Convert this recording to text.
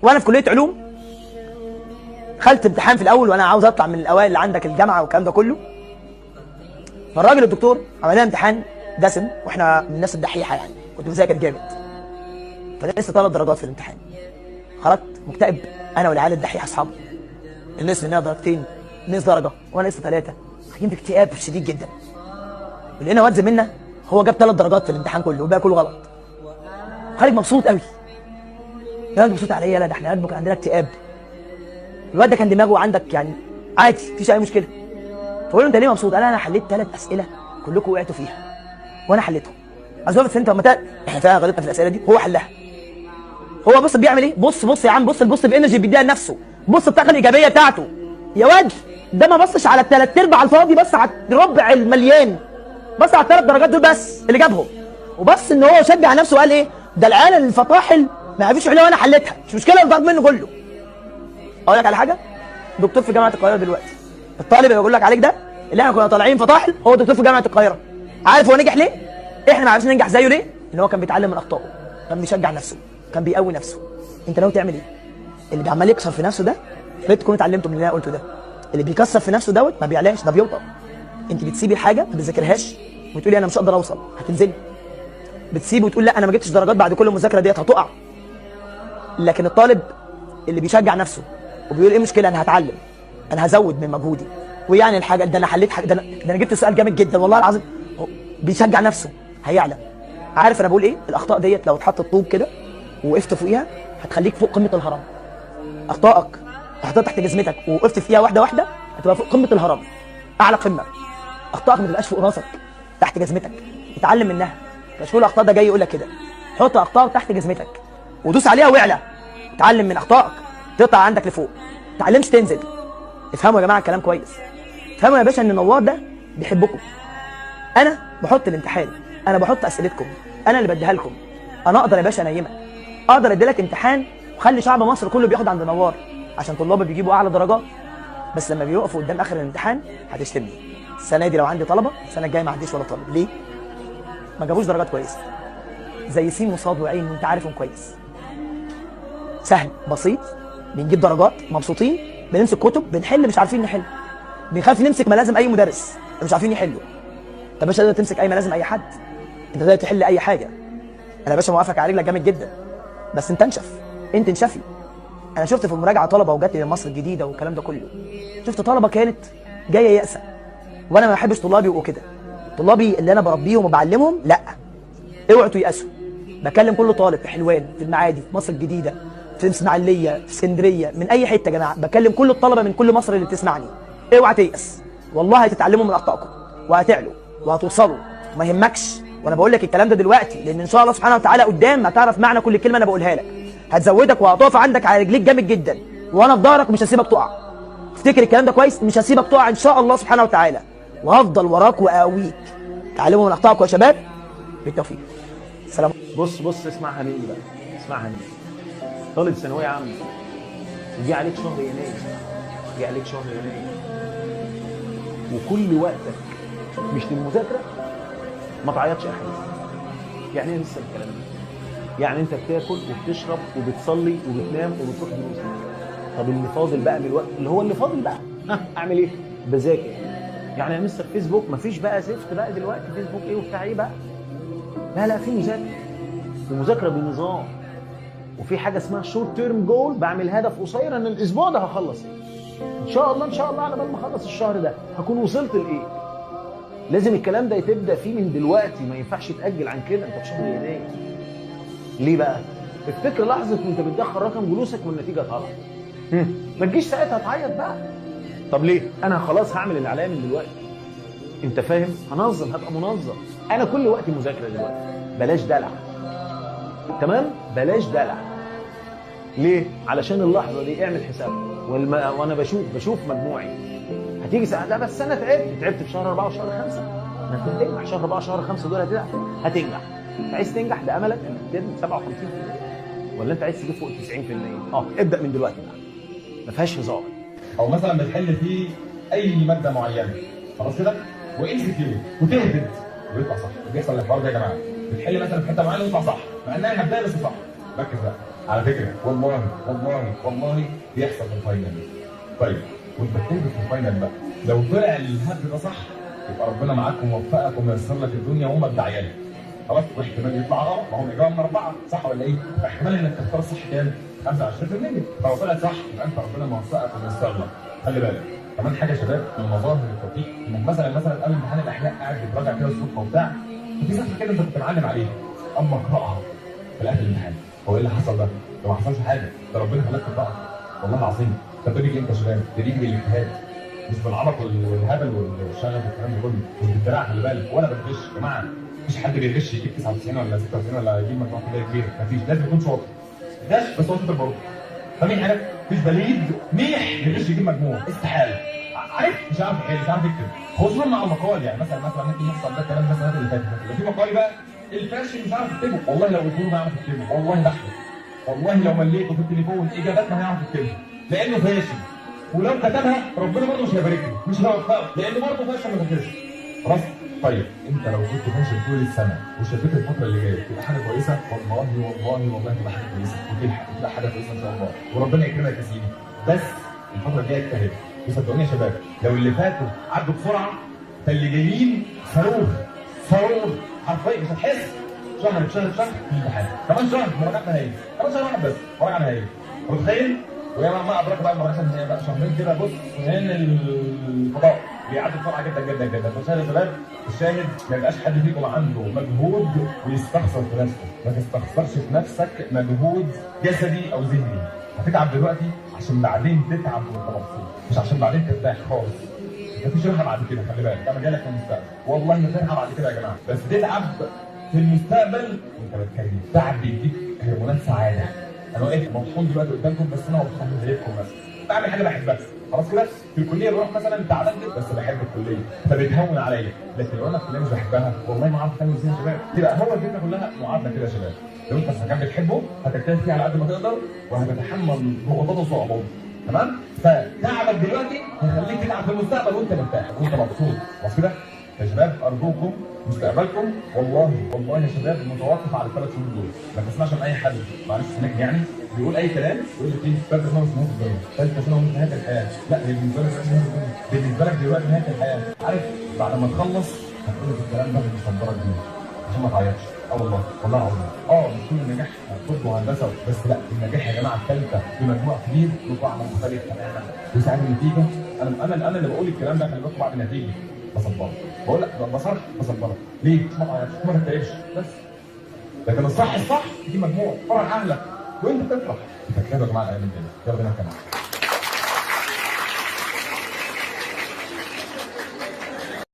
وانا في كليه علوم دخلت امتحان في الاول وانا عاوز اطلع من الاوائل اللي عندك الجامعه والكلام ده كله. فالراجل الدكتور عمل لنا امتحان دسم واحنا من الناس الدحيحه يعني، كنت بذاكر جامد. فنقصت 3 درجات في الامتحان. خرجت مكتئب انا والعيال الدحيحه اصحابي. اللي نقص مننا درجتين، نقص درجه وانا نقصت 3. خارجين في اكتئاب شديد جدا. ولقينا واد زميلنا هو جاب 3 درجات في الامتحان كله وباقي كله غلط. خارج مبسوط قوي. يا مبسوط على ايه؟ لا ده احنا قلبك عندنا اكتئاب. الواد ده كان دماغه عندك يعني عادي مفيش اي مشكله. فقول له انت ليه مبسوط؟ قال انا حليت 3 اسئله كلكم وقعتوا فيها وانا حليتهم. عايز اقول انت لما احنا فعلا غلطنا في الاسئله دي، هو حلها. هو بص بيعمل ايه؟ بص يا عم، بص بانرجي بيديها لنفسه، بص الطاقه الايجابيه بتاعته. يا واد ده ما بصش على الثلاث ارباع الفاضي، بس على الربع المليان، بص على ال3 درجات دول بس اللي جابهم. وبص ان هو شجع نفسه وقال ايه؟ ده العيال الفطاحل ما عرفوش يحلوها وانا حليتها، مش مشكله الضغط منه كله. اقول لك على حاجه، دكتور في جامعه القاهره دلوقتي، الطالب اللي بقول لك عليك ده اللي احنا كنا طالعين فطاحل هو دكتور في جامعه القاهره. عارف هو نجح ليه؟ احنا ما عرفناش ننجح زيه ليه؟ ان هو كان بيتعلم من اخطائه، كان بيشجع نفسه، كان بيقوي نفسه. انت ناوي تعمل ايه؟ اللي عمال يكسر في نفسه ده، ريت تكونوا اتعلمتوا من اللي انا قلته ده. اللي بيكسر في نفسه دوت ما بيعلاش، ده بيوطى. انت بتسيبي الحاجه ما بتذاكرهاش وتقولي انا مش هقدر اوصل، هتنزلي. بتسيبي وتقول لا انا ما جبتش درجات بعد كل المذاكره ديت، هتقع. لكن الطالب اللي بيشجع نفسه وبيقول ايه المشكله، انا هتعلم، انا هزود من مجهودي، ويعني الحاجه ده انا حليت حاجه، ده انا جبت سؤال جامد جدا والله العظيم، بيشجع نفسه هيعلى. عارف انا بقول ايه؟ الاخطاء ديت لو اتحطت طوب كده ووقفت فوقيها هتخليك فوق قمه الهرم. اخطائك حطيتها تحت جزمتك ووقفت فيها واحده واحده هتبقى فوق قمه الهرم، اعلى قمه. اخطائك ما تبقاش فوق راسك، تحت جزمتك، اتعلم منها. كشكول الاخطاء ده جاي يقول لك كده، حط اخطائك تحت جزمتك ودوس عليها واعلى. اتعلم من اخطائك تقطع عندك لفوق، ما تعلمش تنزل. افهموا يا جماعه الكلام كويس، افهموا يا باشا ان نوار ده بيحبكم. انا بحط الامتحان، انا بحط اسئلتكم، انا اللي بديها لكم. انا اقدر يا باشا انيمك، اقدر ادي لك امتحان وخلي شعب مصر كله بياخد عند نوار عشان طلابي بيجيبوا اعلى درجات. بس لما بيوقفوا قدام اخر الامتحان هتشتمني. السنه دي لو عندي طلبه السنه الجايه ما عنديش ولا طالب. ليه؟ ما جابوش درجات كويسه، زي سين وصاد وعين وانت عارفهم كويس. سهل بسيط، بنجيب درجات مبسوطين، بنمسك كتب بنحل مش عارفين نحل، بنخاف نمسك ملازم اي مدرس مش عارفين يحلوا. انت يا باشا تقدر تمسك اي ملازم اي حد، انت تقدر تحل اي حاجه. انا يا باشا موافق على رجلك جامد جدا، بس انت انشف، انت انشفي. انا شفت في المراجعه طلبه وجات لي مصر الجديده والكلام ده كله، شفت طلبه كانت جايه يأسه، وانا ما بحبش طلابي يبقوا كده. طلابي اللي انا بربيهم وبعلمهم لا، اوعوا تيأسوا. بكلم كل طالب في حلوان، في المعادي، في مصر الجديده، في اسماعيليه، في اسكندريه، من اي حته يا جماعه، بكلم كل الطلبه من كل مصر اللي بتسمعني. اوعى تيأس، والله هتتعلموا من اخطائكم وهتعلوا وهتوصلوا، وما يهمكش. وانا بقول لك الكلام ده دلوقتي لان ان شاء الله سبحانه وتعالى قدام هتعرف معنى كل كلمه انا بقولها لك، هتزودك وهتقف عندك على رجليك جامد جدا، وانا في ظهرك ومش هسيبك تقع. افتكر الكلام ده كويس، مش هسيبك تقع ان شاء الله سبحانه وتعالى، وهفضل وراك واقويك. تعلموا من اخطائكم يا شباب، بالتوفيق. سلام. بص اسمعها مني بقى، اسمعها مني. طالب ثانويه عامه يجي عليك شهر يناير، يجي عليك شهر يناير وكل وقتك مش للمذاكره، ما تعيطش يا حبيبي. يعني ايه لسه الكلام ده؟ يعني انت بتاكل وبتشرب وبتصلي وبتنام وبتروح دروس. طب اللي فاضل بقى من الوقت اللي هو اللي فاضل بقى اعمل ايه؟ بذاكر. يعني يا مستر فيسبوك مفيش بقى زفت بقى دلوقتي، فيسبوك ايه وبتاع ايه بقى؟ لا في مذاكره، ومذاكره بنظام، وفي حاجه اسمها شورت تيرم جول، بعمل هدف قصير ان الاسبوع ده هخلص ايه؟ ان شاء الله على بال ما اخلص الشهر ده هكون وصلت لايه؟ لازم الكلام ده يتبدا فيه من دلوقتي، ما ينفعش يتاجل عن كده. انت في شهر يناير ليه بقى؟ افتكر لحظه وانت بتدخل رقم جلوسك والنتيجه طالعه، ما تجيش ساعتها تعيط بقى. طب ليه؟ انا خلاص هعمل اللي عليا من دلوقتي. انت فاهم؟ هنظم، هبقى منظم. انا كل وقتي مذاكره دلوقتي، بلاش دلع. تمام؟ بلاش دلع. ليه؟ علشان اللحظه دي اعمل حسابك. وانا بشوف مجموعي هتيجي ساعه، لا بس انا تعبت في شهر 4 وشهر 5. ما انت هتنجح شهر 4 وشهر 5 دول، هتنجح. انت عايز تنجح، ده املك انك تجيب 57% ولا انت عايز تجيب فوق 90%؟ ابدا من دلوقتي بقى، ما فيهاش هزار. او مثلا بتحل فيه اي ماده معينه خلاص كده وامسك وتهبد ويطلع صح. بيحصل الحوار ده يا جماعه، بتحل مثلا في حته معينه ويطلع صح، مع انها هبدايه بس صح. ركز بقى، على فكره والله والله والله بيحصل في الفاينل. طيب وانت بتهبط في الفاينل بقى، لو طلع الهبد ده صح يبقى ربنا معاك وموفقك وميسر لك الدنيا وامك بعيالك. خلاص، واحتمال يطلع غلط، ما هو الاجابه من 4 صح ولا ايه؟ احتمال انك تختار الصح كام؟ 25%. فلو طلع صح يبقى انت ربنا موفقك وميسر لك. خلي بالك كمان حاجه يا شباب من مظاهر التوفيق، انك مثلا قبل امتحان الاحياء قاعد بتراجع كده الصبح وبتاع، وفي صفحه كده انت كنت معلم عليها، اما اقراها في اخر الامتحان. هو ايه اللي حصل ده؟ ده ما حصلش حاجه، ده ربنا خلاك تقراها. والله العظيم ده بيجي امتى يا شباب؟ ده بيجي بالاجتهاد، مش بالعبط والهبل والشغف والكلام ده كله، مش بالدراع. خلي بالك، ولا بتغش يا جماعه. مفيش حد بيغش يجيب 99 ولا 96 ولا يجيب مجموع كده كبير، مفيش. لازم يكون شاطر. غش بس هو شاطر برضه. فاهمين حاجه؟ مفيش بليد ميح يغش يجيب مجموع، استحاله. عارف مش عارف يحل، مش عارف يكتب. خصوصا مع المقال، يعني مثلا ممكن يحصل ده الكلام ده السنه اللي فاتت، لكن في مقال بقى الفاشل مش عارف يكتبه. والله لو قلت له ما يعرف يكتبه، والله بحلف. والله لو مليته في التليفون اجابات ما هيعرف يكتبها لانه فاشل. ولو كتبها ربنا برضه مش هيبارك له، مش هيوفقه، لانه برضه فاشل ما ذاكرش. خلاص؟ طيب انت لو كنت فاشل طول السنه وشفت الفتره اللي جايه تبقى حاجه كويسه، والله والله والله تبقى حاجه كويسه، وتلحق تبقى حاجه كويسه ان شاء الله، وربنا يكرمك يا سيدي. بس الفتره الجايه اجتهد. وصدقوني يا شباب، لو اللي فاتوا عدوا بسرعه فاللي جايين صاروخ صاروخ حرفيا، مش هتحس. شهر في الامتحان، كمان شهر مراجعه نهائيه، كمان شهر واحد بس مراجعه نهائيه. متخيل؟ ويا ما ادراك بقى المراجعه النهائيه بقى شهرين كده. بص من الفضاء بيعدي بسرعه جدا جدا جدا. فالشاهد يا شباب، الشاهد ما يبقاش حد فيكم عنده مجهود ويستخسر في نفسه، ما تستخسرش في نفسك مجهود جسدي او ذهني. هتتعب دلوقتي عشان بعدين تتعب وانت مبسوط، مش عشان بعدين ترتاح خالص. مفيش راحه بعد كده، خلي بالك، ده مجالك في المستقبل. والله ما تتعب بعد كده يا جماعه، بس تتعب في المستقبل وانت بتكلم. تعب بيديك هرمونات سعاده. انا واقف مبسوط دلوقتي قدامكم، بس انا مبسوط من زيكم مثلا. بعمل حاجه بحبها، خلاص كده. في الكليه بروح مثلا تعبان جدا بس بحب الكليه فبتهون عليا. لكن لو انا الكليه مش بحبها والله ما عارف اعمل ازاي يا شباب. تبقى هو الفكره كلها معادله كده يا شباب. لو انت في مكان بتحبه هتجتهد فيه على قد ما تقدر، وهتتحمل ضغوطاته وصعوباته. تمام؟ فتعبك دلوقتي هيخليك تتعب في المستقبل وانت مرتاح وانت مبسوط، خلاص كده؟ يا شباب ارجوكم مستقبلكم والله والله يا شباب متوقف على الثلاث شهور دول. ما تسمعش من اي حد معلش هناك يعني بيقول اي كلام، يقول لك ايه ثالثه ثانوي مش الدنيا، ثالثه ثانوي مش نهايه الحياه. لا، هي بالنسبه لك مش نهايه الدنيا، بالنسبه لك دلوقتي نهايه الحياه. عارف بعد ما تخلص هتقول لك الكلام ده مش مصدرك بيه عشان ما تعيطش. والله والله العظيم. مش كل النجاح طب وهندسه بس، لا، النجاح يا جماعه الثالثه بمجموع كبير له طعم مختلف تماما. وساعات النتيجه انا اللي بقول الكلام ده، خلي بالكم بعد النتيجه بصبرك، بقول لك بصرح بصبرك ليه؟ مش ما تعيطش، ما تتعبش بس. لكن الصح تجيب مجموع فرح اهلك وانت بتفرح. فكده يا جماعه الايام الجايه يلا بينا نكمل.